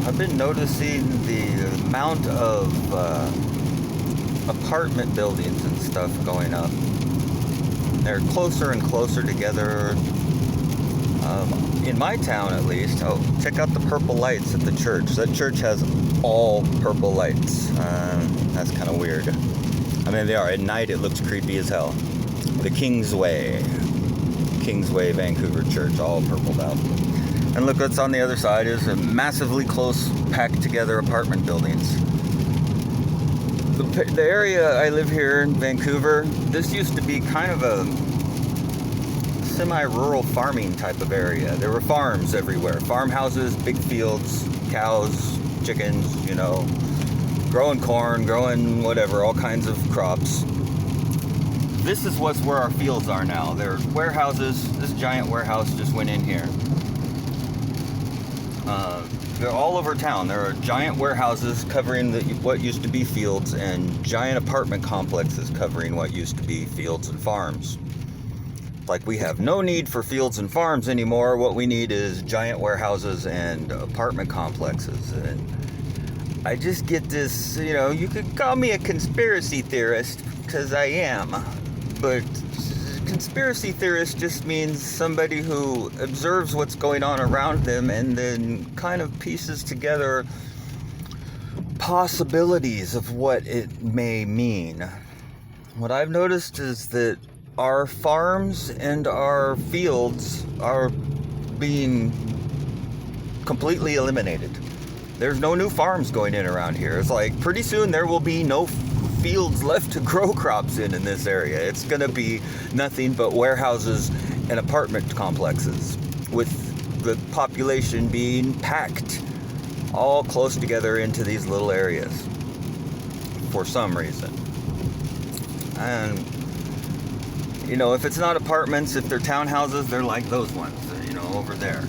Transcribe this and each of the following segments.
I've been noticing the amount of apartment buildings and stuff going up. They're closer and closer together. In my town, at least. Oh, check out the purple lights at the church. That church has all purple lights. That's kind of weird. I mean, they are. At night, it looks creepy as hell. The Kingsway, Vancouver Church, all purpled out. And look what's on the other side is a massively close, packed together apartment buildings. The area I live here in Vancouver, this used to be kind of a semi-rural farming type of area. There were farms everywhere. Farmhouses, big fields, cows, chickens, growing corn, growing whatever, all kinds of crops. This is where our fields are now. There are warehouses. This giant warehouse just went in here. They're all over town. There are giant warehouses covering what used to be fields and giant apartment complexes covering what used to be fields and farms. Like, we have no need for fields and farms anymore. What we need is giant warehouses and apartment complexes. And I just get this, you could call me a conspiracy theorist, because I am. But conspiracy theorist just means somebody who observes what's going on around them and then kind of pieces together possibilities of what it may mean. What I've noticed is that our farms and our fields are being completely eliminated. There's no new farms going in around here. It's like pretty soon there will be no fields left to grow crops in this area. It's going to be nothing but warehouses and apartment complexes, with the population being packed all close together into these little areas for some reason. And if it's not apartments, if they're townhouses, they're like those ones, over there.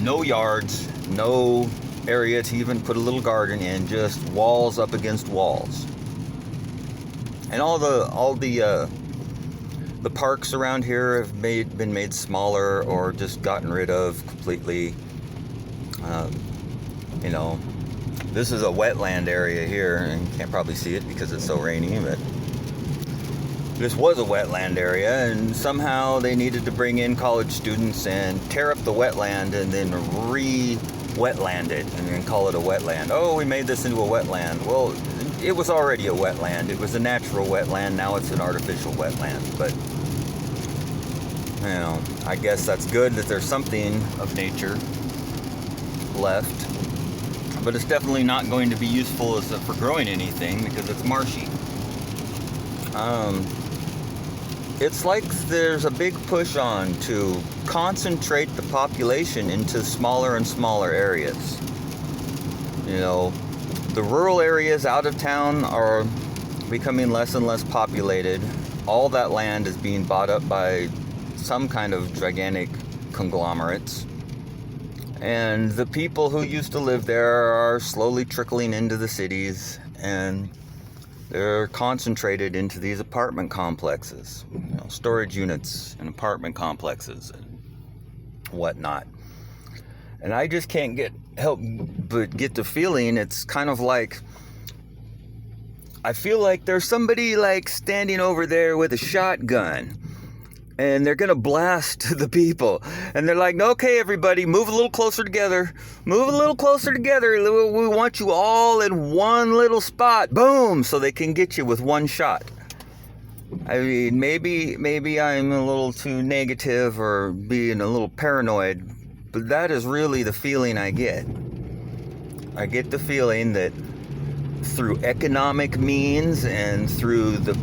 No yards, no area to even put a little garden in, just walls up against walls. And all the parks around here have been made smaller or just gotten rid of completely. This is a wetland area here, and you can't probably see it because it's so rainy, but this was a wetland area, and somehow they needed to bring in college students and tear up the wetland and then re-wetland it and then call it a wetland. Oh, we made this into a wetland. Well, it was already a wetland. It was a natural wetland. Now it's an artificial wetland. But, I guess that's good that there's something of nature left. But it's definitely not going to be useful for growing anything because it's marshy. It's like there's a big push on to concentrate the population into smaller and smaller areas. The rural areas out of town are becoming less and less populated. All that land is being bought up by some kind of gigantic conglomerates. And the people who used to live there are slowly trickling into the cities, and they're concentrated into these apartment complexes, storage units and apartment complexes and whatnot. And I just can't help but get the feeling it's kind of like, I feel like there's somebody like standing over there with a shotgun, and they're gonna blast the people, and they're like, okay, everybody, move a little closer together. We want you all in one little spot. Boom, so they can get you with one shot. I mean, maybe I'm a little too negative or being a little paranoid, but that is really the feeling I get. I get the feeling that through economic means and through the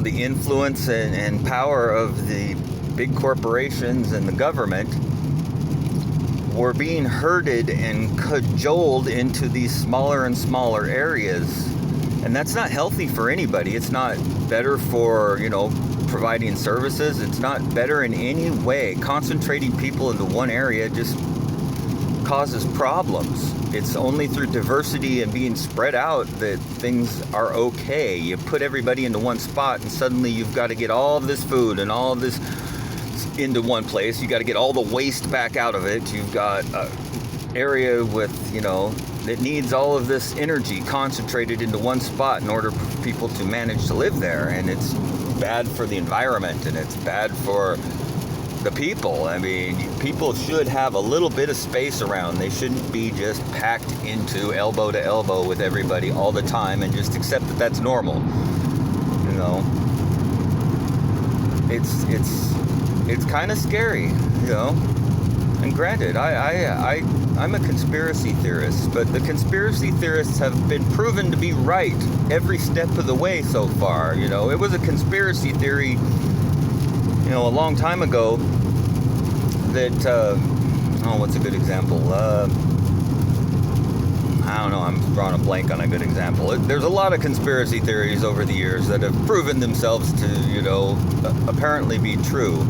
influence and power of the big corporations and the government, we're being herded and cajoled into these smaller and smaller areas. And that's not healthy for anybody. It's not better for, providing services. It's not better in any way. Concentrating people into one area just causes problems. It's only through diversity and being spread out that things are okay. You put everybody into one spot and suddenly you've got to get all of this food and all of this into one place. You got to get all the waste back out of it. You've got area with, that needs all of this energy concentrated into one spot in order for people to manage to live there. And it's bad for the environment, and it's bad for the people. I mean, people should have a little bit of space around. They shouldn't be just packed into elbow to elbow with everybody all the time and just accept that that's normal. It's kind of scary, And granted, I'm a conspiracy theorist, but the conspiracy theorists have been proven to be right every step of the way so far. It was a conspiracy theory, a long time ago that, what's a good example? I don't know, I'm drawing a blank on a good example. There's a lot of conspiracy theories over the years that have proven themselves to, apparently be true.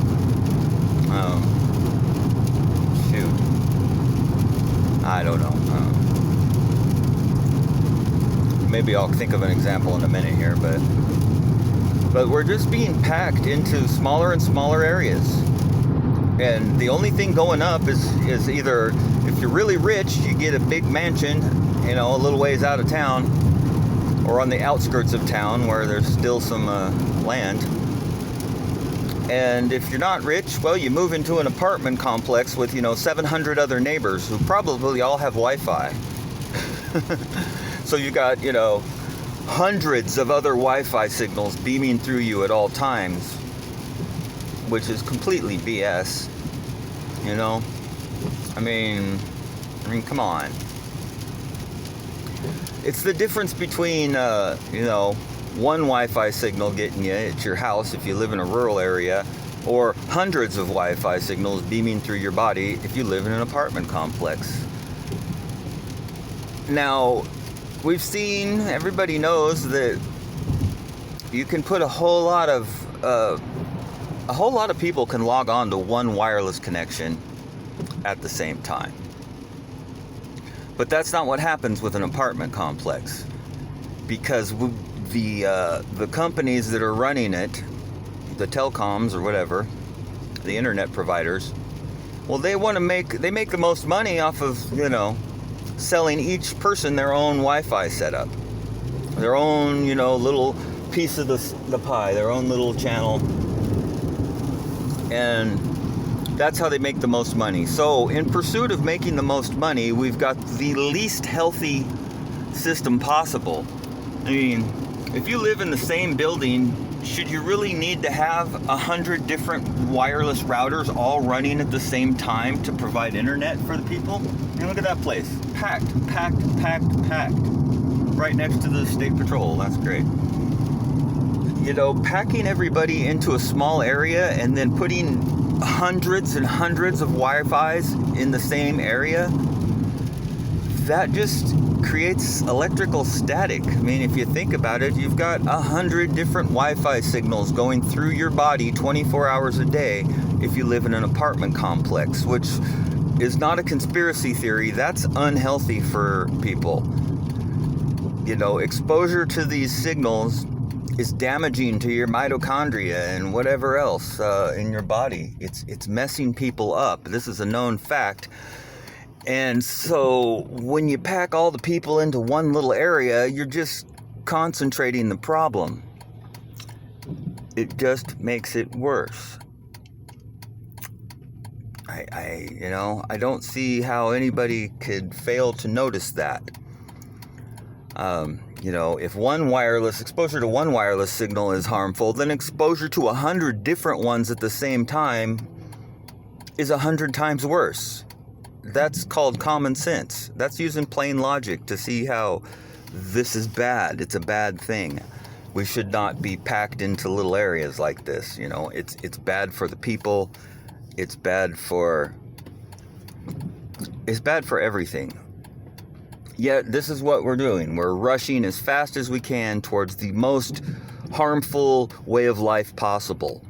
I don't know. Maybe I'll think of an example in a minute here, but we're just being packed into smaller and smaller areas. And the only thing going up is either, if you're really rich, you get a big mansion, a little ways out of town, or on the outskirts of town where there's still some land. And if you're not rich, well, you move into an apartment complex with, 700 other neighbors who probably all have Wi-Fi. So you got, hundreds of other Wi-Fi signals beaming through you at all times, which is completely BS, I mean, come on. It's the difference between, one Wi-Fi signal getting you at your house if you live in a rural area, or hundreds of Wi-Fi signals beaming through your body if you live in an apartment complex. Now, everybody knows that you can put a whole lot of people can log on to one wireless connection at the same time. But that's not what happens with an apartment complex, because the companies that are running it, the telecoms or whatever, the internet providers, well, they make the most money off of, selling each person their own Wi-Fi setup, their own, little piece of the pie, their own little channel. And that's how they make the most money. So in pursuit of making the most money, we've got the least healthy system possible. I mean, if you live in the same building, should you really need to have 100 different wireless routers all running at the same time to provide internet for the people? And look at that place. Packed. Right next to the state patrol. That's great. Packing everybody into a small area and then putting hundreds and hundreds of Wi-Fis in the same area, that just creates electrical static. I mean, if you think about it, you've got 100 different Wi-Fi signals going through your body 24 hours a day if you live in an apartment complex, which is not a conspiracy theory. That's unhealthy for people. Exposure to these signals is damaging to your mitochondria and whatever else in your body. It's messing people up. This is a known fact. And so when you pack all the people into one little area, you're just concentrating the problem. It just makes it worse. I don't see how anybody could fail to notice that. If exposure to one wireless signal is harmful, then exposure to 100 different ones at the same time is 100 times worse. That's called common sense. That's using plain logic to see how this is bad. It's a bad thing. We should not be packed into little areas like this. It's bad for the people. It's bad for everything. Yet this is what we're doing. We're rushing as fast as we can towards the most harmful way of life possible.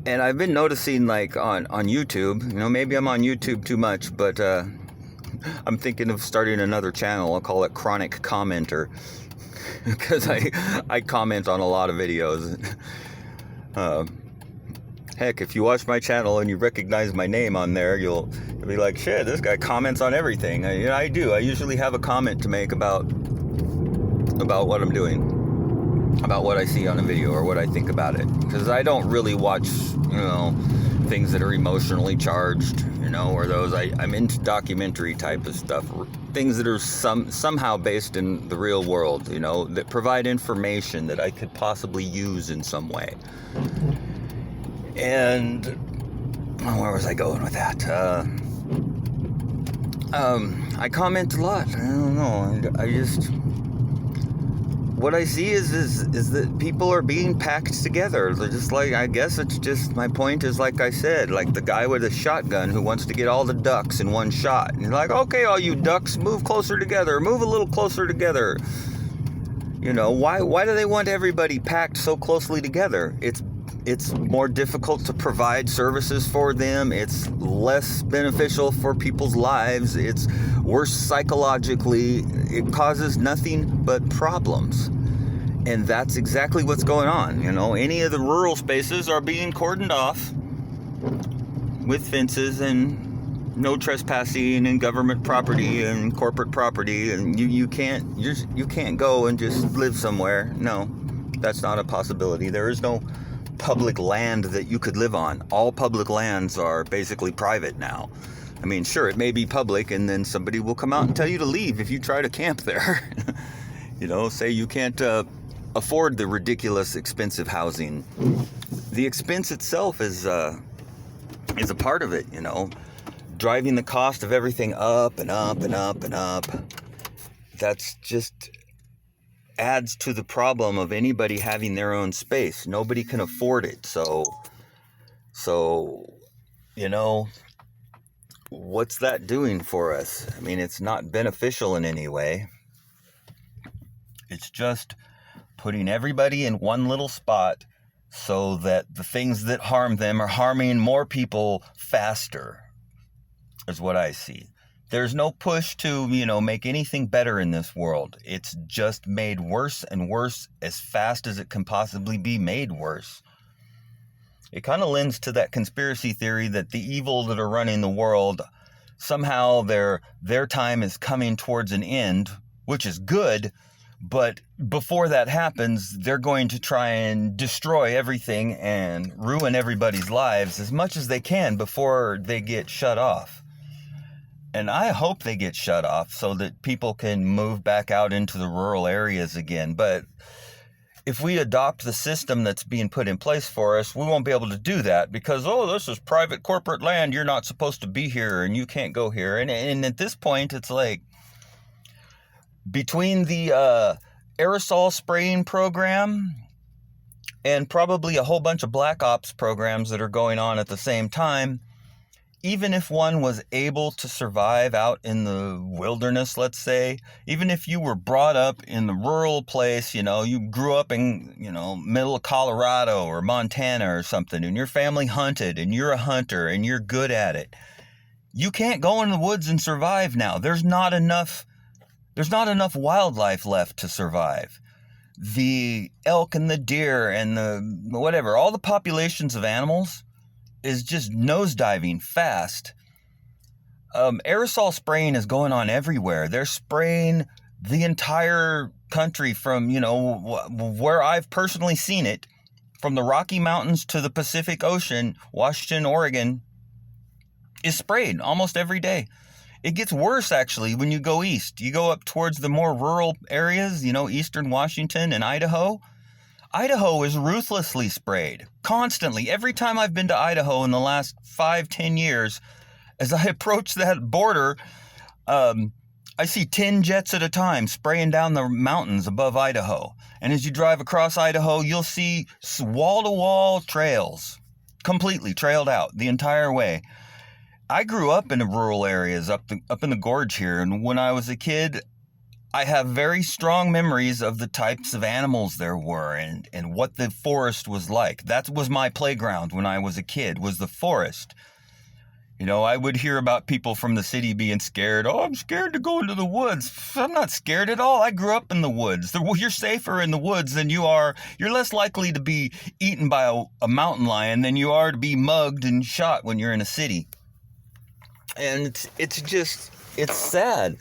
And I've been noticing, like, on YouTube, maybe I'm on YouTube too much, but I'm thinking of starting another channel. I'll call it Chronic Commenter, because I comment on a lot of videos. Heck, if you watch my channel and you recognize my name on there, you'll be like, shit, this guy comments on everything. I do. I usually have a comment to make about what I'm doing, about what I see on a video or what I think about it. Because I don't really watch, things that are emotionally charged, or those. I'm into documentary type of stuff. Things that are somehow based in the real world, that provide information that I could possibly use in some way. And where was I going with that? I comment a lot. I don't know. I just, what I see is that people are being packed together. They're just like, I guess it's just, my point is, like I said, like the guy with a shotgun who wants to get all the ducks in one shot. And you're like, okay, all you ducks, move closer together, move a little closer together. Why do they want everybody packed so closely together? It's more difficult to provide services for them. It's less beneficial for people's lives. It's worse psychologically. It causes nothing but problems. And that's exactly what's going on. Any of the rural spaces are being cordoned off with fences and no trespassing and government property and corporate property. And you can't go and just live somewhere. No, that's not a possibility. There is no public land that you could live on. All public lands are basically private now. I mean, sure, it may be public, and then somebody will come out and tell you to leave if you try to camp there. Say you can't afford the ridiculous expensive housing. The expense itself is a part of it, driving the cost of everything up and up and up and up. That's just adds to the problem of anybody having their own space. Nobody can afford it. So, what's that doing for us? I mean, it's not beneficial in any way. It's just putting everybody in one little spot so that the things that harm them are harming more people faster, is what I see. There's no push to, make anything better in this world. It's just made worse and worse as fast as it can possibly be made worse. It kind of lends to that conspiracy theory that the evil that are running the world, somehow their time is coming towards an end, which is good. But before that happens, they're going to try and destroy everything and ruin everybody's lives as much as they can before they get shut off. And I hope they get shut off so that people can move back out into the rural areas again. But if we adopt the system that's being put in place for us, we won't be able to do that because, this is private corporate land. You're not supposed to be here and you can't go here. And at this point, it's like between the aerosol spraying program and probably a whole bunch of black ops programs that are going on at the same time, even if one was able to survive out in the wilderness, let's say, even if you were brought up in the rural place, you grew up in, middle of Colorado or Montana or something, and your family hunted and you're a hunter and you're good at it, you can't go in the woods and survive now. There's not enough wildlife left to survive. The elk and the deer and the whatever, all the populations of animals is just nosediving fast. Aerosol spraying is going on everywhere. They're spraying the entire country from, where I've personally seen it, from the Rocky Mountains to the Pacific Ocean, Washington, Oregon, is sprayed almost every day. It gets worse, actually, when you go east. You go up towards the more rural areas, eastern Washington and Idaho. Idaho is ruthlessly sprayed, constantly. Every time I've been to Idaho in the last 5-10 years, as I approach that border, I see 10 jets at a time spraying down the mountains above Idaho. And as you drive across Idaho, you'll see wall-to-wall trails, completely trailed out the entire way. I grew up in the rural areas up in the gorge here, and when I was a kid, I have very strong memories of the types of animals there were and what the forest was like. That was my playground when I was a kid, was the forest. I would hear about people from the city being scared. Oh, I'm scared to go into the woods. I'm not scared at all. I grew up in the woods. You're safer in the woods than you are. You're less likely to be eaten by a mountain lion than you are to be mugged and shot when you're in a city. And it's sad.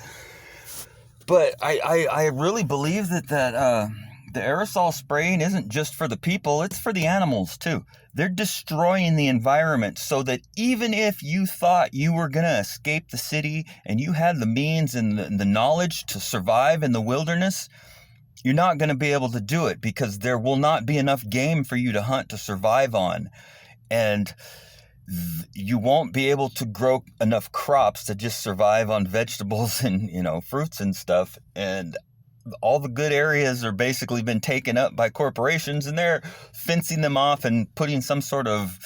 But I really believe that the aerosol spraying isn't just for the people, it's for the animals too. They're destroying the environment so that even if you thought you were going to escape the city and you had the means and the knowledge to survive in the wilderness, you're not going to be able to do it because there will not be enough game for you to hunt to survive on. And you won't be able to grow enough crops to just survive on vegetables and, fruits and stuff. And all the good areas are basically been taken up by corporations, and they're fencing them off and putting some sort of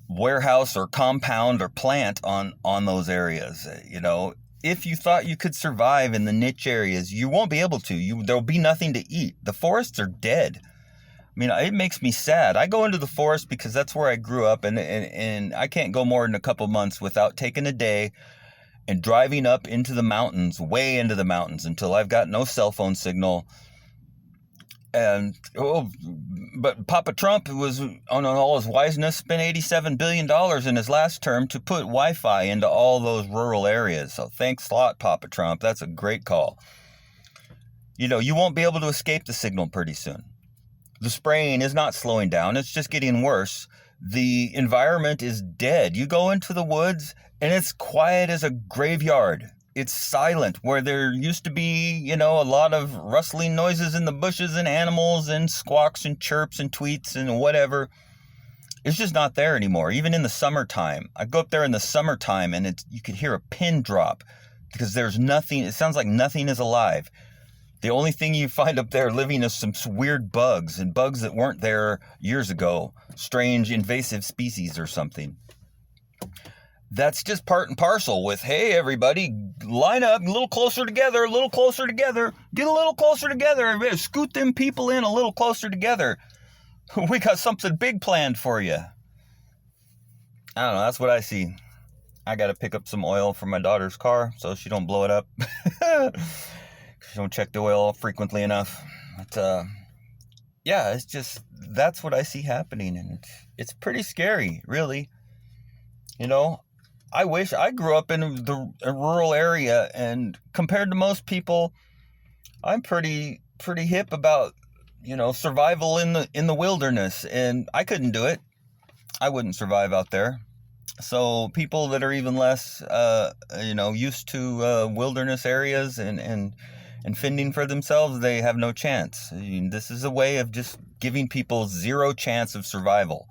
warehouse or compound or plant on those areas. If you thought you could survive in the niche areas, you won't be able to. There'll be nothing to eat. The forests are dead. I mean, it makes me sad. I go into the forest because that's where I grew up, and I can't go more than a couple months without taking a day and driving up into the mountains, way into the mountains, until I've got no cell phone signal. But Papa Trump was, on all his wiseness, spent $87 billion in his last term to put Wi-Fi into all those rural areas. So thanks a lot, Papa Trump. That's a great call. You won't be able to escape the signal pretty soon. The spraying is not slowing down. It's just getting worse. The environment is dead. You go into the woods and it's quiet as a graveyard. It's silent where there used to be, a lot of rustling noises in the bushes and animals and squawks and chirps and tweets and whatever. It's just not there anymore. Even in the summertime. I go up there in the summertime and you could hear a pin drop because there's nothing. It sounds like nothing is alive. The only thing you find up there living is some weird bugs, and bugs that weren't there years ago. Strange invasive species or something. That's just part and parcel with, hey, everybody, line up a little closer together, get a little closer together. Everybody, scoot them people in a little closer together. We got something big planned for you. I don't know, that's what I see. I got to pick up some oil for my daughter's car so she don't blow it up. She don't check the oil frequently enough. But, it's just, that's what I see happening. And it's pretty scary, really. I wish I grew up in a rural area, and compared to most people, I'm pretty hip about, survival in the wilderness, and I couldn't do it. I wouldn't survive out there. So people that are even less, used to wilderness areas and fending for themselves, they have no chance. I mean, this is a way of just giving people zero chance of survival.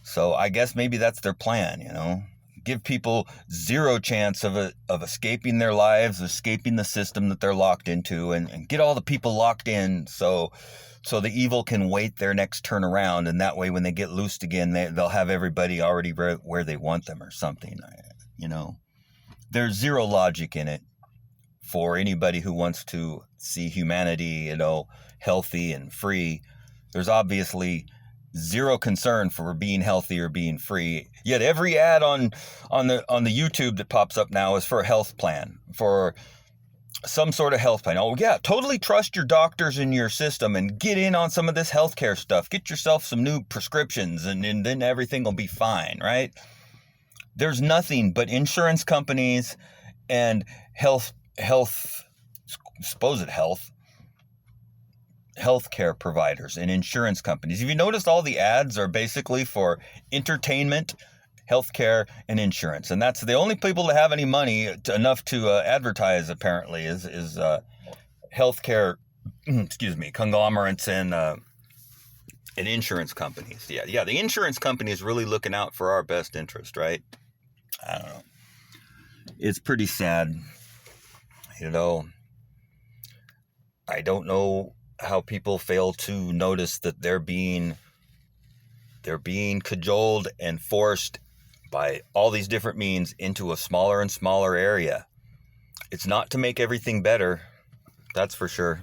So I guess maybe that's their plan, give people zero chance of escaping their lives, escaping the system that they're locked into, and get all the people locked in so the evil can wait their next turn around, and that way when they get loosed again, they'll have everybody already where they want them or something. There's zero logic in it for anybody who wants to see humanity, healthy and free. There's obviously zero concern for being healthy or being free. Yet every ad on the YouTube that pops up now is for a health plan, for some sort of health plan. Oh yeah, totally trust your doctors in your system and get in on some of this healthcare stuff. Get yourself some new prescriptions and then everything will be fine, right? There's nothing but insurance companies and healthcare providers and insurance companies. If you noticed, all the ads are basically for entertainment, healthcare, and insurance, and that's the only people that have any money enough to advertise. Apparently, is healthcare, conglomerates and insurance companies. Yeah, the insurance company is really looking out for our best interest, right? I don't know. It's pretty sad, I don't know how people fail to notice that they're being cajoled and forced by all these different means into a smaller and smaller area. It's not to make everything better, that's for sure.